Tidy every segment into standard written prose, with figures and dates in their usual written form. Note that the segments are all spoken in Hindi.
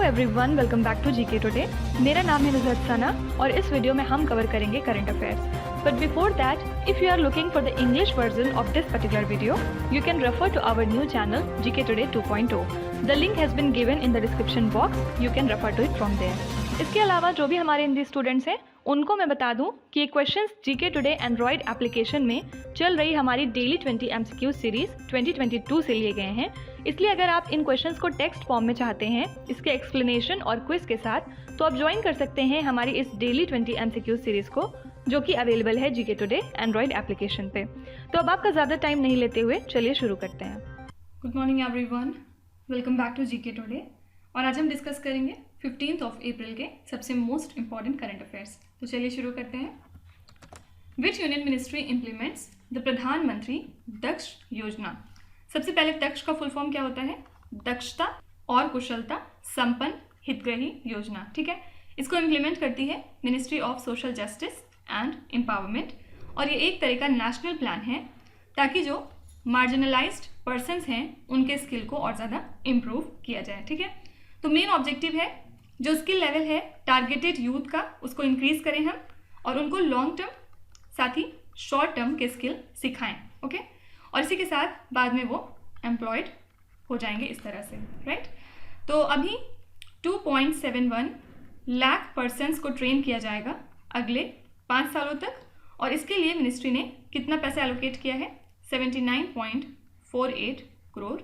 Everyone, welcome back to GK Today. मेरा नाम है नुज़हत सना और इस वीडियो में हम कवर करेंगे current affairs. But before that, if you are looking for the English version of this particular video, you can refer to our new channel GK Today 2.0। The link has been given in the description box, you can refer to it from there. इसके अलावा जो भी हमारे हिंदी स्टूडेंट्स हैं उनको मैं बता दूं कि ये questions GK today Android application में चल रही हमारी डेली 20 MCQ सीरीज 2022 से लिए गए हैं। इसलिए अगर आप इन क्वेश्चंस को टेक्स्ट फॉर्म में चाहते हैं इसके एक्सप्लेनेशन और क्विज के साथ, तो आप ज्वाइन कर सकते हैं हमारी इस डेली 20 MCQ सीरीज को, जो कि अवेलेबल है जीके टुडे एंड्रॉयड एप्लीकेशन पे। तो अब आपका ज़्यादा टाइम नहीं लेते हुए चलिए शुरू करते हैं। Good morning everyone, welcome back to GK Today. और आज हम डिस्कस करेंगे 15 अप्रैल के सबसे मोस्ट इंपॉर्टेंट करंट अफेयर्स। तो चलिए शुरू करते हैं। विच यूनियन मिनिस्ट्री इम्प्लीमेंट्स द प्रधानमंत्री दक्ष योजना? सबसे पहले दक्ष का फुल फॉर्म क्या होता है? दक्षता और कुशलता संपन्न हितग्राही योजना। ठीक है, इसको इम्प्लीमेंट करती है ministry of social justice and empowerment. और ये एक तरह का नेशनल प्लान है ताकि जो मार्जिनलाइज्ड पर्सन्स हैं उनके स्किल को और ज़्यादा इम्प्रूव किया जाए। ठीक है, तो मेन ऑब्जेक्टिव है जो स्किल लेवल है टारगेटेड यूथ का, उसको इंक्रीज करें हम और उनको लॉन्ग टर्म साथ ही शॉर्ट टर्म के स्किल सिखाएं। ओके, और इसी के साथ बाद में वो एम्प्लॉयड हो जाएंगे इस तरह से, राइट। तो अभी 2.71 लाख पर्सन्स को ट्रेन किया जाएगा अगले 5 सालों तक, और इसके लिए मिनिस्ट्री ने कितना पैसा एलोकेट किया है? 79.48 करोड़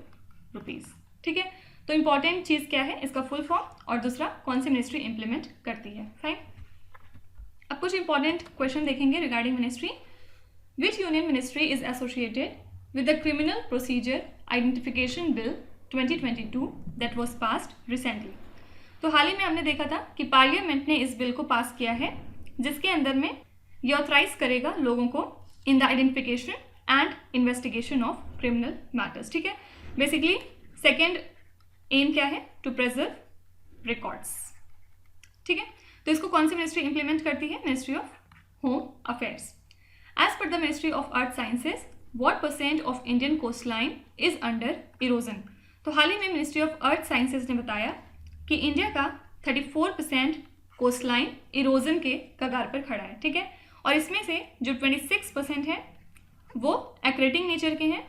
रुपीज़। ठीक है, तो इंपॉर्टेंट चीज़ क्या है? इसका फुल फॉर्म और दूसरा कौन सी मिनिस्ट्री इंप्लीमेंट करती है। फाइन, अब कुछ इंपॉर्टेंट क्वेश्चन देखेंगे regarding ministry. Which union ministry is associated with the criminal procedure identification bill 2022 that was passed recently? तो हाल ही में हमने देखा था कि पार्लियामेंट ने इस बिल को पास किया है जिसके अंदर में ये ऑथराइज करेगा लोगों को in the identification and investigation of criminal matters. ठीक है, बेसिकली सेकेंड एम क्या है? To preserve records. ठीक है, तो इसको कौन सी मिनिस्ट्री इंप्लीमेंट करती है? Ministry of home affairs. As per the ministry of earth sciences, what % of Indian coastline is under erosion? तो हाल ही में मिनिस्ट्री ऑफ अर्थ साइंसेज ने बताया कि इंडिया का 34% कोस्ट लाइन इरोजन के कगार पर खड़ा है। ठीक है, और इसमें से जो 26% है वो एक्रेटिंग नेचर के हैं,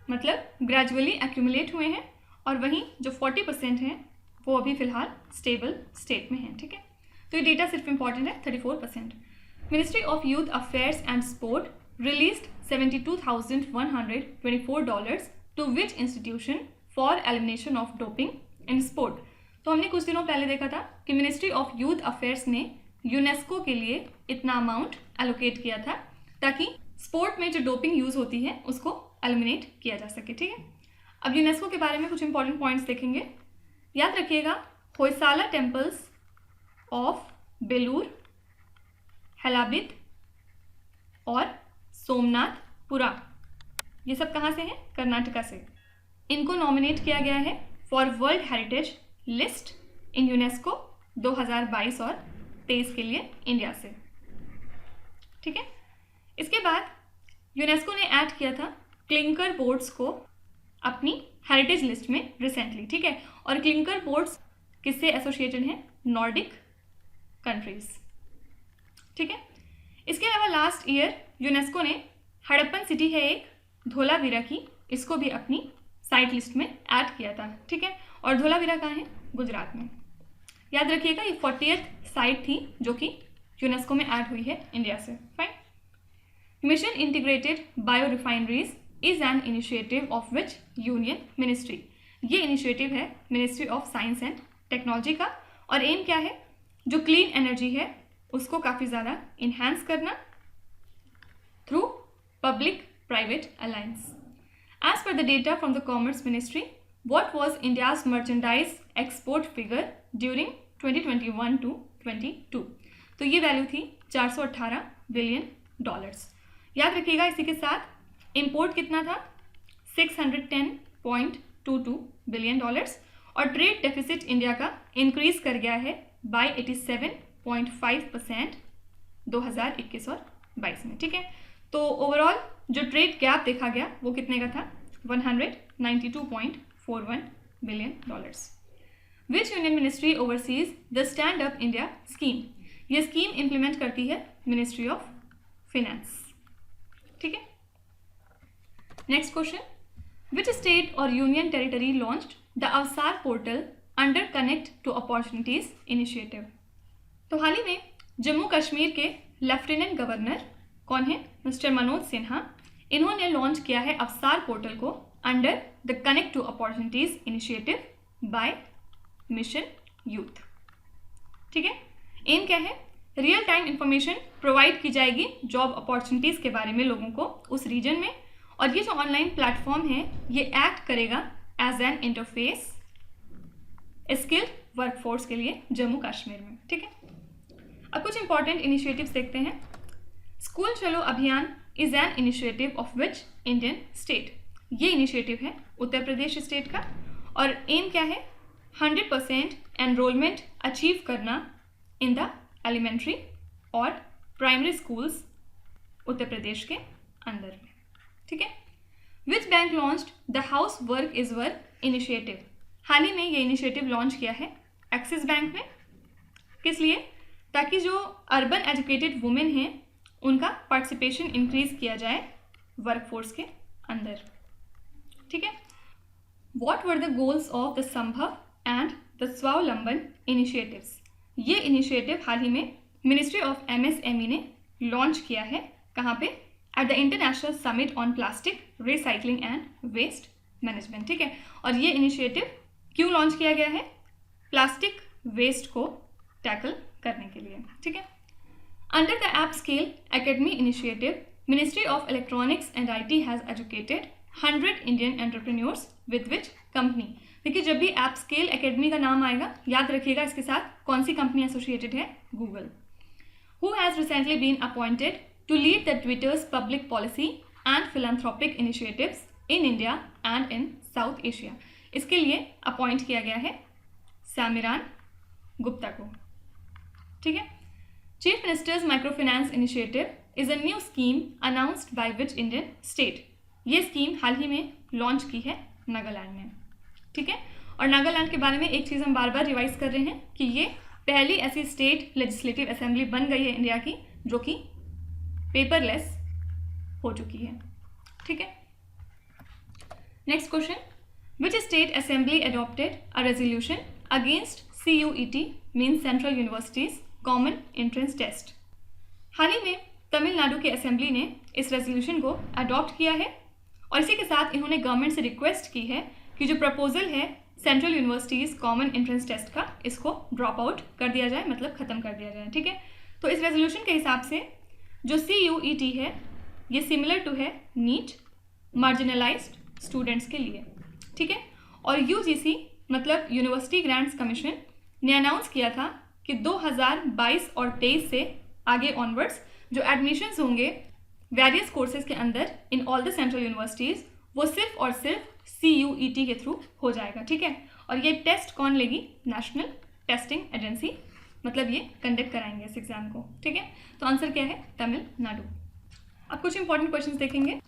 मतलब ग्रेजुअली एक्यूमुलेट हुए हैं, और वहीं जो 40% हैं वो अभी फिलहाल स्टेबल स्टेट में हैं। ठीक है, तो ये डेटा सिर्फ इंपॉर्टेंट है, 34%। Ministry of youth affairs and sport released $72,124 to which institution for elimination of doping in sport? तो हमने कुछ दिनों पहले देखा था कि मिनिस्ट्री ऑफ यूथ अफेयर्स ने यूनेस्को के लिए इतना अमाउंट एलोकेट किया था ताकि स्पोर्ट में जो डोपिंग यूज होती है उसको एलिमिनेट किया जा सके। ठीक है, अब यूनेस्को के बारे में कुछ इंपॉर्टेंट पॉइंट्स देखेंगे। याद रखिएगा, होयसाला टेम्पल्स ऑफ बेलूर, हेलाबिद और सोमनाथपुरा, ये सब कहाँ से हैं? कर्नाटका से। इनको नॉमिनेट किया गया है for world heritage list in UNESCO 2022 और 23 के लिए इंडिया से। ठीक है, इसके बाद यूनेस्को ने ऐड किया था क्लिंकर बोर्ड्स को अपनी हेरिटेज लिस्ट में रिसेंटली। ठीक है, और क्लिंकर बोर्ड्स किससे एसोसिएटेड हैं? Nordic countries. ठीक है, इसके अलावा लास्ट ईयर यूनेस्को ने हड़प्पन सिटी है एक धोलावीरा की, इसको भी अपनी साइट लिस्ट में ऐड किया था। ठीक है, और धोलावीरा कहाँ है? गुजरात में। याद रखिएगा, ये 40th साइट थी जो कि यूनेस्को में ऐड हुई है इंडिया से। Fine, mission integrated bio refineries is an initiative of which union ministry? ये इनिशिएटिव है ministry of science and technology का, और एम क्या है? जो क्लीन एनर्जी है उसको काफ़ी ज़्यादा इन्हांस करना through public private alliance. As per the data from the commerce ministry, what was India's merchandise export figure during 2021 to 22? तो ये वैल्यू थी $418 बिलियन। याद रखिएगा, इसी के साथ इंपोर्ट कितना था? $610.22 बिलियन, और ट्रेड डेफिसिट इंडिया का इंक्रीज कर गया है बाय 87.5% 2021 और 22 में। ठीक है, तो ओवरऑल जो ट्रेड गैप देखा गया वो कितने का था? $192.41 billion. Which union ministry oversees the stand up India scheme? ये स्कीम इंप्लीमेंट करती है मिनिस्ट्री ऑफ फिनेंस। ठीक है, नेक्स्ट क्वेश्चन, विच स्टेट और union territory launched the Avsar portal under connect to opportunities initiative? तो हाल ही में जम्मू कश्मीर के लेफ्टिनेंट गवर्नर कौन है? मिस्टर मनोज सिन्हा। इन्होंने लॉन्च किया है अवसार पोर्टल को under the connect to opportunities initiative by mission youth. ठीक है, एम क्या है? रियल टाइम इंफॉर्मेशन प्रोवाइड की जाएगी जॉब अपॉर्चुनिटीज के बारे में लोगों को उस रीजन में, और ये जो ऑनलाइन प्लेटफॉर्म है ये एक्ट करेगा as an interface skilled workforce के लिए जम्मू कश्मीर में। ठीक है, अब कुछ इंपॉर्टेंट इनिशिएटिव्स देखते हैं। स्कूल चलो अभियान is an initiative of which Indian state? ये इनिशिएटिव है उत्तर प्रदेश स्टेट का, और एम क्या है? 100% एनरोलमेंट अचीव करना इन द एलिमेंट्री और प्राइमरी स्कूल्स उत्तर प्रदेश के अंदर में। ठीक है, which bank launched the house work is work initiative? हाल ही में ये इनिशिएटिव लॉन्च किया है एक्सिस बैंक ने। किस लिए? ताकि जो अर्बन एजुकेटेड वुमेन हैं उनका पार्टिसिपेशन इंक्रीज किया जाए वर्कफोर्स के अंदर। ठीक है, what were the goals of the Sambhav and the Swavalamban initiatives? ये इनिशिएटिव हाल ही में मिनिस्ट्री ऑफ MSME ने लॉन्च किया है। कहाँ पे? At the international summit on plastic recycling and waste management. ठीक है, और ये इनिशिएटिव क्यों लॉन्च किया गया है? प्लास्टिक वेस्ट को टैकल करने के लिए। ठीक है, under the app scale academy initiative ministry of electronics and IT has educated 100 Indian entrepreneurs with which company? देखिए, जब भी ऐप स्केल एकेडमी का नाम आएगा याद रखिएगा इसके साथ कौन सी कंपनी एसोसिएटेड है? Google. Who has recently been appointed to lead the Twitter's public policy and philanthropic initiatives in India and in South Asia? इसके लिए अपॉइंट किया गया है सैमिरान गुप्ता को। ठीक है, chief ministers micro finance initiative is a new scheme announced by which Indian state? ये स्कीम हाल ही में लॉन्च की है नागालैंड ने। ठीक है, और नागालैंड के बारे में एक चीज़ हम बार बार रिवाइज कर रहे हैं कि ये पहली ऐसी स्टेट लेजिस्लेटिव असेंबली बन गई है इंडिया की जो कि पेपरलेस हो चुकी है। ठीक है, next question, which state assembly adopted a resolution against CUET means central universities common entrance test? हाल ही में तमिलनाडु की असेंबली ने इस रेजोल्यूशन को अडॉप्ट किया है, और इसी के साथ इन्होंने गवर्नमेंट से रिक्वेस्ट की है कि जो प्रपोजल है central universities common entrance test का, इसको ड्रॉप आउट कर दिया जाए, मतलब ख़त्म कर दिया जाए। ठीक है, तो इस रेजोल्यूशन के हिसाब से जो CUET है ये सिमिलर टू है नीट मार्जिनलाइज्ड स्टूडेंट्स के लिए। ठीक है, और UGC मतलब यूनिवर्सिटी ग्रांट्स कमीशन ने अनाउंस किया था कि 2022 और 23 से आगे ऑनवर्ड्स जो एडमिशन्स होंगे वेरियस कोर्सेज के अंदर in all the central universities वो सिर्फ और सिर्फ CUET के थ्रू हो जाएगा। ठीक है, और ये टेस्ट कौन लेगी? नेशनल टेस्टिंग एजेंसी, मतलब ये कंडक्ट कराएंगे इस एग्जाम को। ठीक है, तो आंसर क्या है? तमिलनाडु। अब कुछ इंपॉर्टेंट क्वेश्चंस देखेंगे।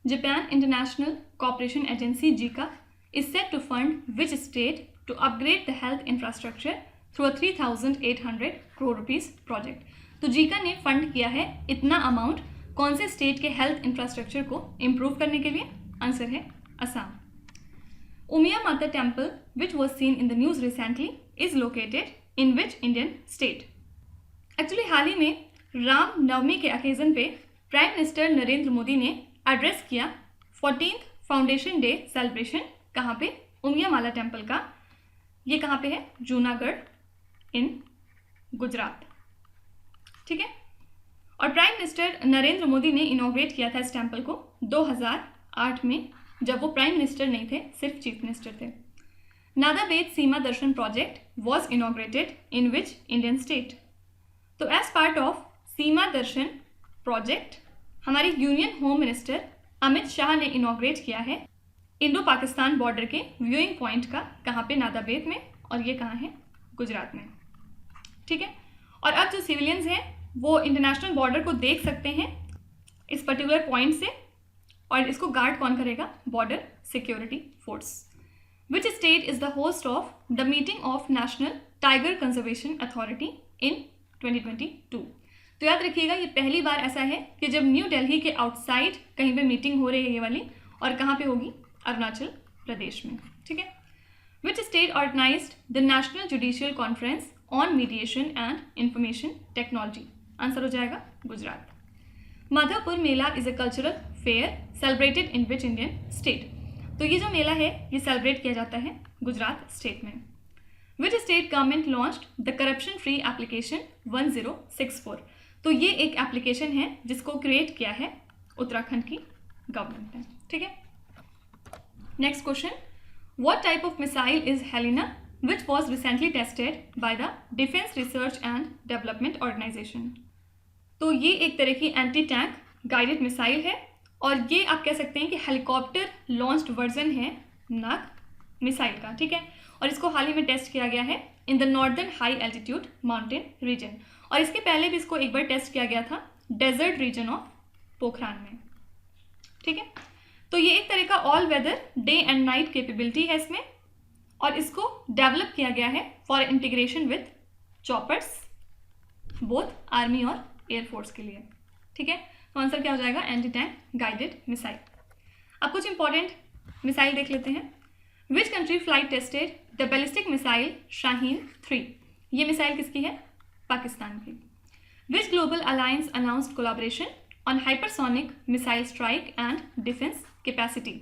Japan international cooperation Agency JICA is set to fund which state to upgrade the health infrastructure through a 3,800 crore rupees project? तो जीका ने फंड किया है इतना अमाउंट कौन से स्टेट के हेल्थ इंफ्रास्ट्रक्चर को इम्प्रूव करने के लिए? आंसर है Assam. Umiya Mata temple which was seen in the news recently is located in which Indian state? Actually हाल ही में राम नवमी के ओकेजन पे प्राइम मिनिस्टर नरेंद्र मोदी ने एड्रेस किया 14th फाउंडेशन डे सेलिब्रेशन। कहाँ पे? उमिया माता टेम्पल का। ये कहाँ पे है? जूनागढ़ इन गुजरात। ठीक है, और प्राइम मिनिस्टर नरेंद्र मोदी ने इनॉग्रेट किया था इस टेम्पल को 2008 में, जब वो प्राइम मिनिस्टर नहीं थे, सिर्फ चीफ मिनिस्टर थे। Nadabet Seema Darshan project was inaugurated in which Indian state? तो as part of Seema Darshan project हमारे union home minister Amit Shah ने इनॉग्रेट किया है इंडो पाकिस्तान बॉर्डर के व्यूइंग पॉइंट का। कहाँ पे? नादाबेद में, और ये कहाँ है? गुजरात में। ठीक है, और अब जो सिविलियंस हैं वो इंटरनेशनल बॉर्डर को देख सकते हैं इस पर्टिकुलर पॉइंट से, और इसको गार्ड कौन करेगा? Border security force. Which state is the host of the meeting of national tiger conservation authority in 2022? तो याद रखिएगा ये पहली बार ऐसा है कि जब न्यू दिल्ली के आउटसाइड कहीं पे मीटिंग हो रही है ये वाली, और कहाँ पे होगी? अरुणाचल प्रदेश में, ठीक है। Which state organised the national judicial conference on mediation and information technology? Answer हो जाएगा Gujarat. Madhavpur Mela is a cultural fair celebrated in which Indian state? तो ये जो मेला है ये सेलिब्रेट किया जाता है गुजरात स्टेट में। Which state government launched the corruption free application 1064? तो ये एक एप्लीकेशन है जिसको क्रिएट किया है उत्तराखंड की गवर्नमेंट ने, ठीक है। Next question, what type of missile is Helina which was recently tested by the defence research and development organisation? तो ये एक तरह की एंटी टैंक गाइडेड मिसाइल है, और ये आप कह सकते हैं कि हेलीकॉप्टर लॉन्च्ड वर्जन है नाग मिसाइल का, ठीक है। और इसको हाल ही में टेस्ट किया गया है in the northern high altitude mountain region, और इसके पहले भी इसको एक बार टेस्ट किया गया था डेजर्ट रीजन ऑफ पोखरान में, ठीक है। तो ये एक तरह का all weather day and night capability है इसमें, और इसको डेवलप किया गया है for integration with choppers both army और एयरफोर्स के लिए, ठीक है। तो आंसर क्या हो जाएगा? Anti tank guided missile. अब कुछ इंपॉर्टेंट मिसाइल देख लेते हैं। Which country flight tested the ballistic missile Shaheen 3? ये मिसाइल किसकी है? पाकिस्तान की। Which global alliance announced collaboration on hypersonic missile strike and defence capacity?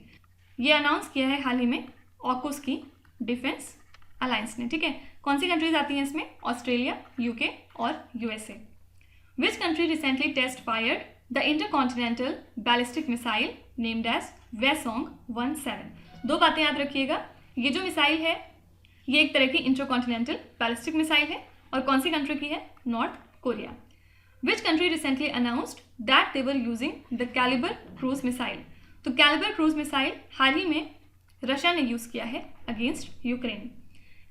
ये अनाउंस किया है हाल ही में ऑकूस की डिफेंस अलायंस ने, ठीक है। कौन सी कंट्रीज आती हैं इसमें? ऑस्ट्रेलिया, यूके और USA. Which country recently test fired the intercontinental ballistic missile named as Hwasong 17? दो बातें याद रखिएगा, ये जो मिसाइल है ये एक तरह की इंटरकॉन्टिनेंटल बैलिस्टिक मिसाइल है, और कौन सी कंट्री की है? North Korea. Which country recently announced that they were using the Kalibr cruise missile? तो कैलिबर क्रूज मिसाइल हाल ही में रशिया ने यूज किया है against Ukraine.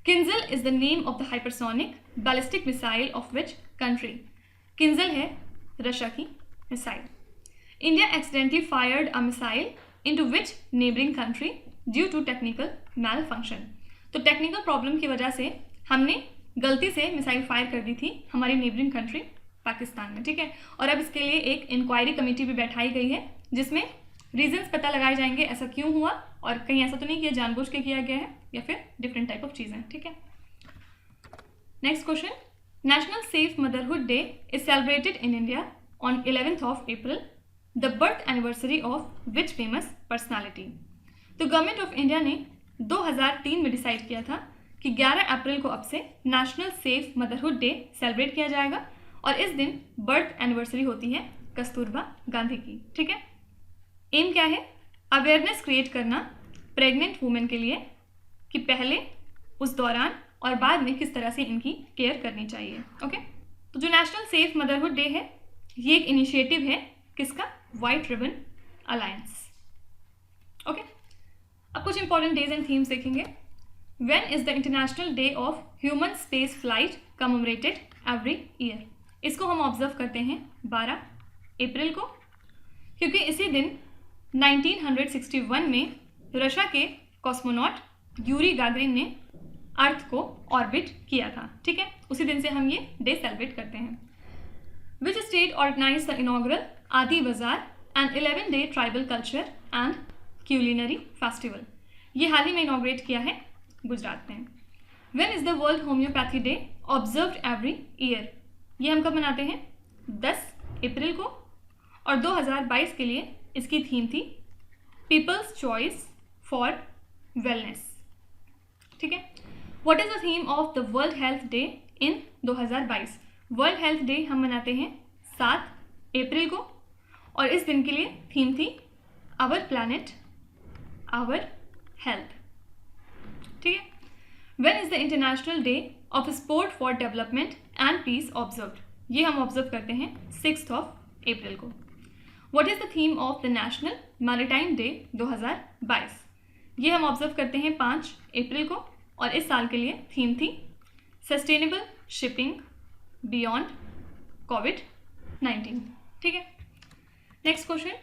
Kinzhal is the name of the hypersonic ballistic missile of which country? Kinzhal है रशिया की मिसाइल। India accidentally fired a missile into which neighbouring country due to technical malfunction? तो टेक्निकल प्रॉब्लम की वजह से हमने गलती से मिसाइल फायर कर दी थी हमारी नेबरिंग कंट्री पाकिस्तान में, ठीक है। और अब इसके लिए एक इंक्वायरी कमेटी भी बैठाई गई है जिसमें रीजंस पता लगाए जाएंगे ऐसा क्यों हुआ, और कहीं ऐसा तो नहीं किया जानबूझ के किया गया है या फिर डिफरेंट टाइप ऑफ चीज़ें, ठीक है। Next question, national safe motherhood day is celebrated in India on 11th of April, the birth anniversary of which famous personality? तो गवर्नमेंट ऑफ इंडिया ने 2003 में डिसाइड किया था कि 11 अप्रैल को अब से national safe motherhood day celebrate किया जाएगा, और इस दिन बर्थ एनिवर्सरी होती है कस्तूरबा गांधी की, ठीक है। एम क्या है? अवेयरनेस क्रिएट करना प्रेग्नेंट वुमेन के लिए कि पहले, उस दौरान और बाद में किस तरह से इनकी केयर करनी चाहिए, ओके। तो जो नेशनल सेफ मदरहुड डे है ये एक इनिशिएटिव है किसका? White ribbon alliance, okay. अब कुछ इंपॉर्टेंट डेज एंड थीम्स देखेंगे। When is the international day of human space flight commemorated every year? इसको हम ऑब्जर्व करते हैं 12 अप्रैल को, क्योंकि इसी दिन 1961 में रशिया के कॉस्मोनॉट यूरी गागरिन ने अर्थ को ऑर्बिट किया था, ठीक है। उसी दिन से हम ये डे सेलिब्रेट करते हैं। Which state organize the inaugural Aadi Bazaar and 11-day tribal culture and culinary festival? ये हाल ही में इनॉग्रेट किया है गुजरात में। When is the world homoeopathy day observed every year? ये हम कब मनाते हैं? 10 अप्रैल को, और 2022 के लिए इसकी थीम थी पीपल्स चॉइस फॉर वेलनेस, ठीक है। What is the theme of the world health day in 2022? World health day हम मनाते हैं 7 अप्रैल को, और इस दिन के लिए थीम थी आवर प्लैनेट आवर हेल्थ, ठीक है। When is the international day of sport for development and peace observed? ये हम ऑब्जर्व करते हैं 6 अप्रैल को। What is the theme of the national maritime day 2022? ये हम ऑब्जर्व करते हैं 5 अप्रैल को, और इस साल के लिए थीम थी सस्टेनेबल शिपिंग बियॉन्ड कोविड-19, ठीक है। Next question,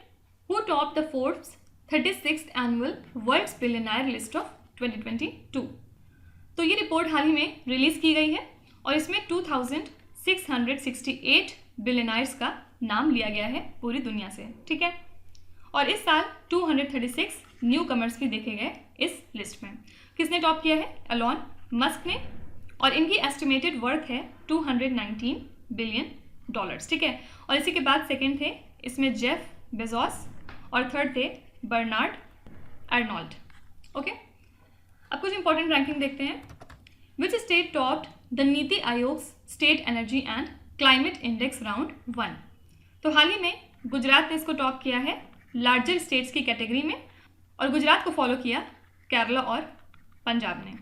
who top the Forbes 36th annual world's billionaire list of 2022। तो ये रिपोर्ट हाल ही में रिलीज़ की गई है और इसमें 2668 बिलियनर्स का नाम लिया गया है पूरी दुनिया से, ठीक है। और इस साल 236 न्यू कमर्स भी देखे गए इस लिस्ट में। किसने टॉप किया है? एलॉन मस्क ने, और इनकी एस्टिमेटेड वर्थ है $219 बिलियन, ठीक है। और इसी के बाद सेकंड थे इसमें जेफ बेजोस और थर्ड थे बर्नार्ड अर्नोल्ड। ओके, अब कुछ इंपॉर्टेंट रैंकिंग देखते हैं। Which state topped the NITI Aayog state energy and climate index round 1? तो हाल ही में गुजरात ने इसको टॉप किया है लार्जर स्टेट्स की कैटेगरी में, और गुजरात को फॉलो किया केरला और पंजाब ने,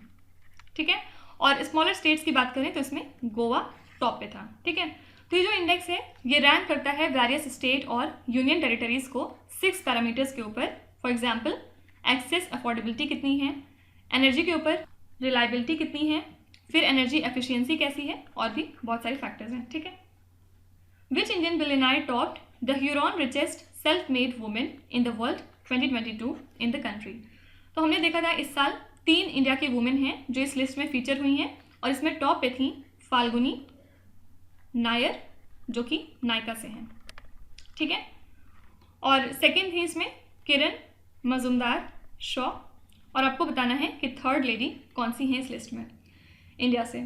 ठीक है। और स्मॉलर स्टेट्स की बात करें तो इसमें गोवा टॉप पे था, ठीक है। तो ये जो इंडेक्स है ये रैंक करता है वेरियस स्टेट और यूनियन टेरिटरीज को 6 पैरामीटर्स के ऊपर। फॉर एग्जांपल एक्सेस अफोर्डेबिलिटी कितनी है, एनर्जी के ऊपर रिलायबिलिटी कितनी है, फिर एनर्जी एफिशिएंसी कैसी है, और भी बहुत सारे फैक्टर्स हैं, ठीक है। Which Indian billionaire topped the Huron richest self made women in the world 2022 in the country? तो हमने देखा था इस साल 3 इंडिया की वुमेन हैं जो इस लिस्ट में फीचर हुई हैं, और इसमें टॉप पे थी फाल्गुनी नायर जो कि नायका से हैं, ठीक है। और सेकंड थी इसमें किरण मजुमदार शॉ, और आपको बताना है कि थर्ड लेडी कौन सी हैं इस लिस्ट में इंडिया से।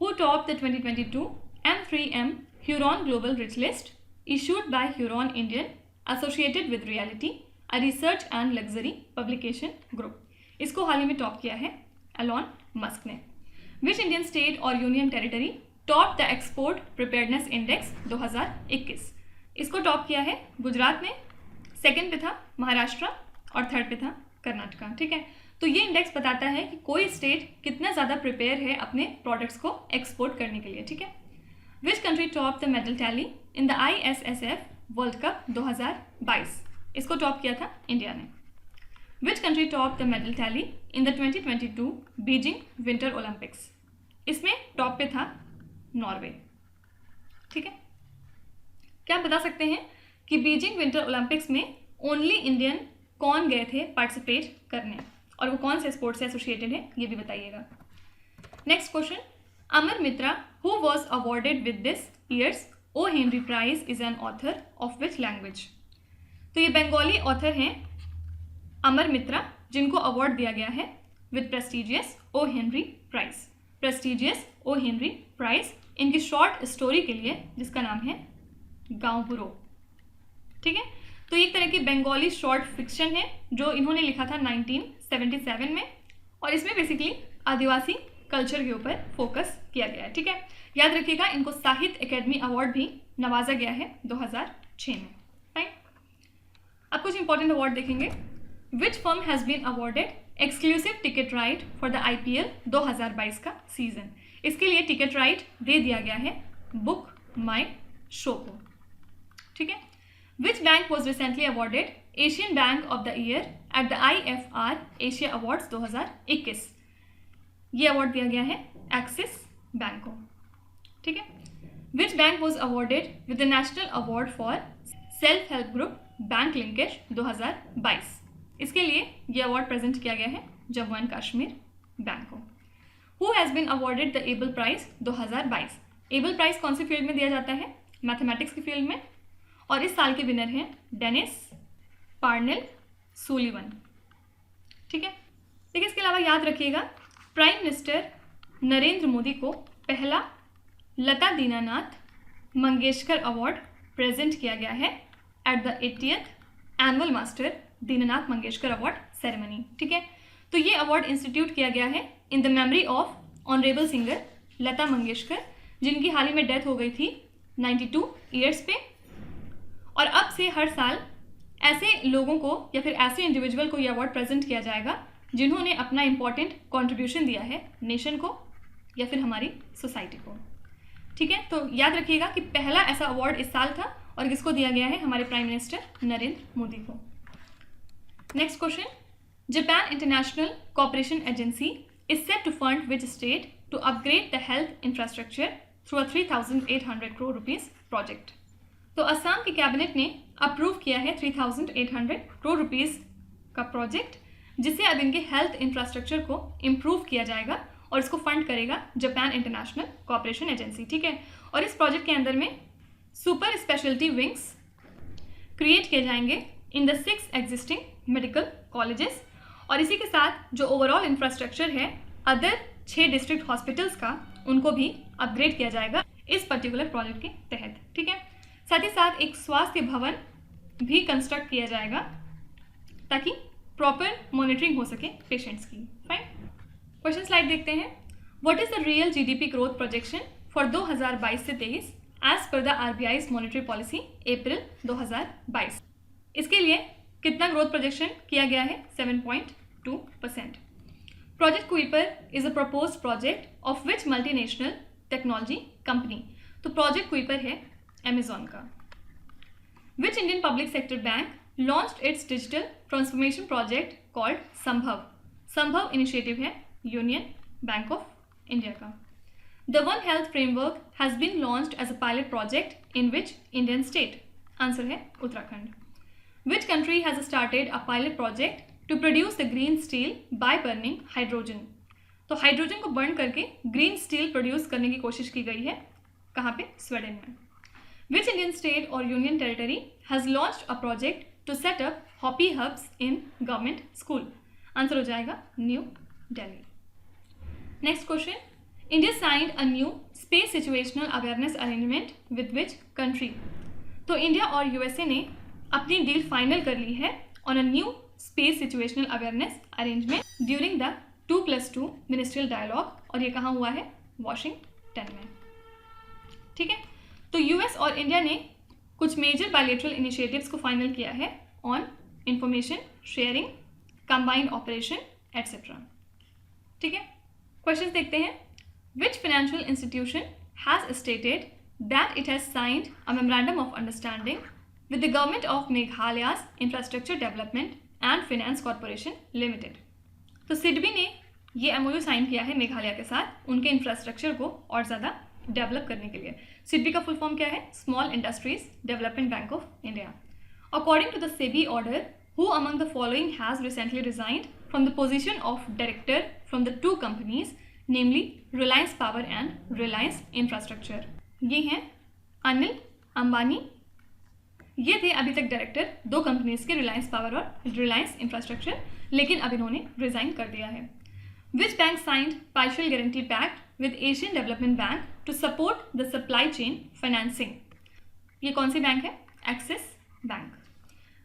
Who top the 2022 M3M Huron global rich list issued by Huron Indian associated with reality, a research and luxury publication group? इसको हाल ही में टॉप किया है एलॉन मस्क ने। विच इंडियन स्टेट और union territory top the export preparedness index 2021? इसको टॉप किया है गुजरात ने, सेकंड पे था महाराष्ट्र और थर्ड पे था कर्नाटका, ठीक है। तो ये इंडेक्स बताता है कि कोई स्टेट कितना ज़्यादा प्रिपेयर है अपने प्रोडक्ट्स को एक्सपोर्ट करने के लिए, ठीक है। Which country top the medal tally in the ISSF world cup 2022? इसको टॉप किया था इंडिया ने। Which country top the medal tally in the 2022 Beijing winter Olympics? इसमें टॉप पे था नॉर्वे, ठीक है। क्या आप बता सकते हैं कि बीजिंग विंटर ओलंपिक्स में ओनली इंडियन कौन गए थे पार्टिसिपेट करने, और वो कौन से स्पोर्ट्स से एसोसिएटेड है ये भी बताइएगा। Next question, Amar Mitra who was awarded with this year's O Henry prize is an author of which language? तो ये बंगाली ऑथर हैं अमर मित्रा, जिनको अवार्ड दिया गया है with prestigious O Henry prize. Prestigious O Henry prize इनकी शॉर्ट स्टोरी के लिए जिसका नाम है गाँव बुरो, ठीक है। तो एक तरह की बंगाली शॉर्ट फिक्शन है जो इन्होंने लिखा था 1977 में, और इसमें बेसिकली आदिवासी कल्चर के ऊपर फोकस किया गया है, ठीक है। याद रखिएगा इनको साहित्य अकेडमी अवार्ड भी नवाजा गया है 2006 में, राइट। अब कुछ इंपॉर्टेंट अवार्ड देखेंगे। Which firm has been awarded exclusive ticket right for the IPL 2022 का सीजन? इसके लिए टिकट राइट दे दिया गया है बुक माई शो को, ठीक है। Which bank was recently awarded Asian bank of the year at the IFR Asia awards 2021? ये अवार्ड दिया गया है एक्सिस बैंक को, ठीक है। Which bank was awarded with the national award for self help group bank linkage 2022? इसके लिए ये अवार्ड प्रेजेंट किया गया है जम्मू एंड कश्मीर बैंक को। Who has been awarded the Abel prize 2022? Abel prize कौन सी फील्ड में दिया जाता है? मैथमेटिक्स की फील्ड में, और इस साल के विनर हैं डेनिस पार्नेल सुलिवन, ठीक है। देखिए इसके अलावा याद रखिएगा प्राइम मिनिस्टर नरेंद्र मोदी को पहला लता दीनानाथ मंगेशकर अवार्ड प्रेजेंट किया गया है at the 80th annual master Dinanath Mangeshkar award ceremony, ठीक है। तो ये अवार्ड इंस्टीट्यूट किया गया है in the memory of honourable singer Lata Mangeshkar, जिनकी हाल ही में डेथ हो गई थी 92 ईयर्स पे। और अब से हर साल ऐसे लोगों को या फिर ऐसे इंडिविजुअल को ये अवार्ड प्रेजेंट किया जाएगा जिन्होंने अपना इम्पॉर्टेंट कॉन्ट्रीब्यूशन दिया है नेशन को या फिर हमारी सोसाइटी को, ठीक है। तो याद रखिएगा कि पहला ऐसा अवार्ड इस साल था और किसको दिया गया है? हमारे प्राइम मिनिस्टर नरेंद्र मोदी को। Next question, Japan international cooperation agency is set to fund which state to upgrade the health infrastructure through a 3,800 crore rupees project? तो असम की कैबिनेट ने अप्रूव किया है 3,800 करोड़ रुपीस का प्रोजेक्ट जिससे अब इनके हेल्थ इंफ्रास्ट्रक्चर को इम्प्रूव किया जाएगा और इसको फंड करेगा जापान इंटरनेशनल कोऑपरेशन एजेंसी, ठीक है। और इस प्रोजेक्ट के अंदर में सुपर स्पेशलिटी विंग्स क्रिएट किए जाएंगे in the 6 existing medical colleges, और इसी के साथ जो ओवरऑल इंफ्रास्ट्रक्चर है अदर 6 डिस्ट्रिक्ट हॉस्पिटल्स का, उनको भी अपग्रेड किया जाएगा इस पर्टिकुलर प्रोजेक्ट के तहत, ठीक है। साथ ही साथ एक स्वास्थ्य भवन भी कंस्ट्रक्ट किया जाएगा ताकि प्रॉपर मॉनिटरिंग हो सके पेशेंट्स की। फाइन, क्वेश्चन स्लाइड देखते हैं। What is the real GDP growth projection for 2022 से 23 as per the RBI monetary policy April 2022? इसके लिए कितना ग्रोथ प्रोजेक्शन किया गया है? 7.2%। Project Kuiper is a proposed project of which multinational technology company? तो प्रोजेक्ट कुइपर है अमेजॉन का। Which Indian public sector bank launched its digital transformation project called Sambhav? Sambhav initiative है यूनियन बैंक ऑफ इंडिया का। The one health framework has been launched as a pilot project in which Indian state? Answer है Uttarakhand. Which country has started a pilot project to produce the green steel by burning hydrogen? तो हाइड्रोजन को बर्न करके ग्रीन स्टील प्रोड्यूस करने की कोशिश की गई है। कहाँ पे? स्वीडन में। Which Indian state or union territory has launched a project to set up Hopi hubs in government school? Answer हो जाएगा New Delhi. Next question, India signed a new space situational awareness arrangement with which country? तो इंडिया और यूएसए ने अपनी डील फाइनल कर ली है on a new space situational awareness arrangement during the 2+2 ministerial dialogue, और ये कहाँ हुआ है? वॉशिंगटन में, ठीक है। तो यूएस और इंडिया ने कुछ मेजर बायलैटरल इनिशिएटिव्स को फाइनल किया है on information sharing, combined operation etcetera, ठीक है। क्वेश्चन देखते हैं। Which financial institution has stated that it has signed a memorandum of understanding with the government of Meghalaya's Infrastructure Development and Finance Corporation Limited? तो सिडबी ने ये एमओयू साइन किया है मेघालय के साथ उनके इंफ्रास्ट्रक्चर को और ज़्यादा डेवलप करने के लिए। सिडबी का फुल फॉर्म क्या है? Small industries development bank of India. According to the SEBI order, who among the following has recently resigned from the position of director from the 2 companies, namely Reliance power and Reliance infrastructure? ये हैं अनिल अंबानी, ये थे अभी तक डायरेक्टर 2 कंपनीज के, रिलायंस पावर और रिलायंस इंफ्रास्ट्रक्चर, लेकिन अब इन्होंने रिजाइन कर दिया है। Which bank signed partial guarantee pact with Asian development bank to support the supply chain financing? ये कौन सी बैंक है? Axis bank.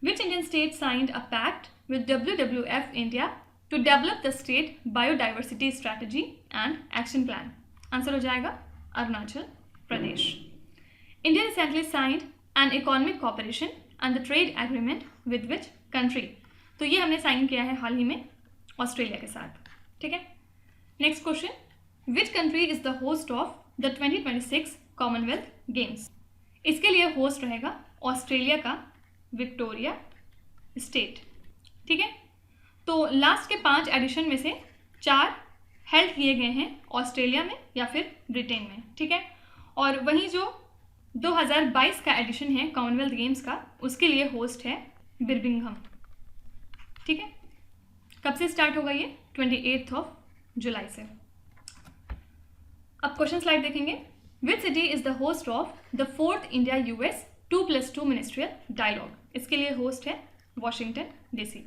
Which Indian state signed a pact with WWF India to develop the state biodiversity strategy and action plan? Answer हो जाएगा Arunachal Pradesh. India recently signed and economic cooperation and the trade agreement with which country? तो ये हमने साइन किया है हाल ही में ऑस्ट्रेलिया के साथ, ठीक है। Next question, which country is the host of the 2026 Commonwealth games? इसके लिए होस्ट रहेगा ऑस्ट्रेलिया का विक्टोरिया स्टेट, ठीक है। तो लास्ट के 5 एडिशन में से 4 हेल्ड किए गए हैं ऑस्ट्रेलिया में या फिर ब्रिटेन में, ठीक है। और वहीं जो 2022 का एडिशन है कॉमनवेल्थ गेम्स का, उसके लिए होस्ट है बिर्मिंघम, ठीक है। कब से स्टार्ट होगा ये? 28 जुलाई से। अब क्वेश्चन स्लाइड देखेंगे। Which city is the host of the 4th India US 2+2 ministerial dialogue? इसके लिए होस्ट है Washington DC.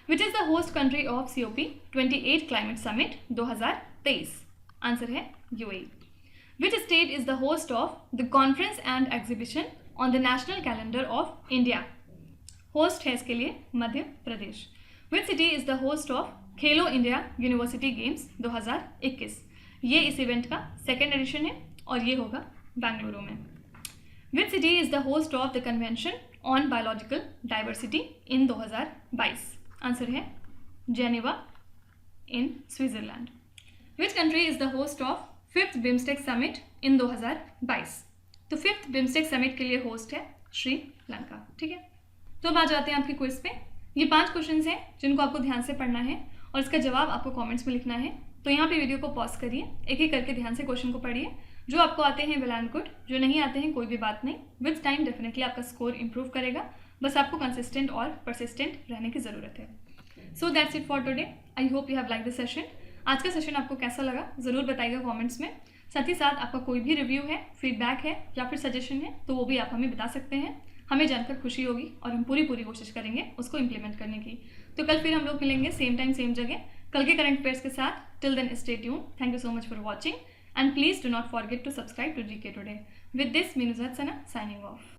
Which is the host country of COP 28 climate summit 2023? Answer है UAE। Which state is the host of the conference and exhibition on the national calendar of India? Host है इसके लिए Madhya Pradesh. Which city is the host of Khelo India university games 2021? ये इस इवेंट का 2nd एडिशन है और ये होगा बेंगलुरु में। Which city is the host of the convention on biological diversity in 2022? Answer है Geneva in Switzerland. Which country is the host of 5th BIMSTEC summit in 2022? तो 5th बिम्स्टेक समिट के लिए होस्ट है श्रीलंका, ठीक है। तो अब आ जाते हैं आपके क्विज पे। ये 5 क्वेश्चंस हैं जिनको आपको ध्यान से पढ़ना है और इसका जवाब आपको कमेंट्स में लिखना है। तो यहाँ पे वीडियो को पॉज करिए, एक एक करके ध्यान से क्वेश्चन को पढ़िए। जो आपको आते हैं वेल एंड गुड, जो नहीं आते हैं कोई भी बात नहीं, विद टाइम डेफिनेटली आपका स्कोर इंप्रूव करेगा। बस आपको कंसिस्टेंट और परसिस्टेंट रहने की ज़रूरत है। So that's it for today. I hope you have like the session. आज का सेशन आपको कैसा लगा ज़रूर बताइएगा कमेंट्स में। साथ ही साथ आपका कोई भी रिव्यू है, फीडबैक है या फिर सजेशन है तो वो भी आप हमें बता सकते हैं। हमें जानकर खुशी होगी और हम पूरी कोशिश करेंगे उसको इम्प्लीमेंट करने की। तो कल फिर हम लोग मिलेंगे सेम टाइम सेम जगह कल के करंट अफेयर्स के साथ। Till then stay tune. Thank you so much for watching and please do not forget to subscribe to GK today. With this, me Nuzhat Sana signing of.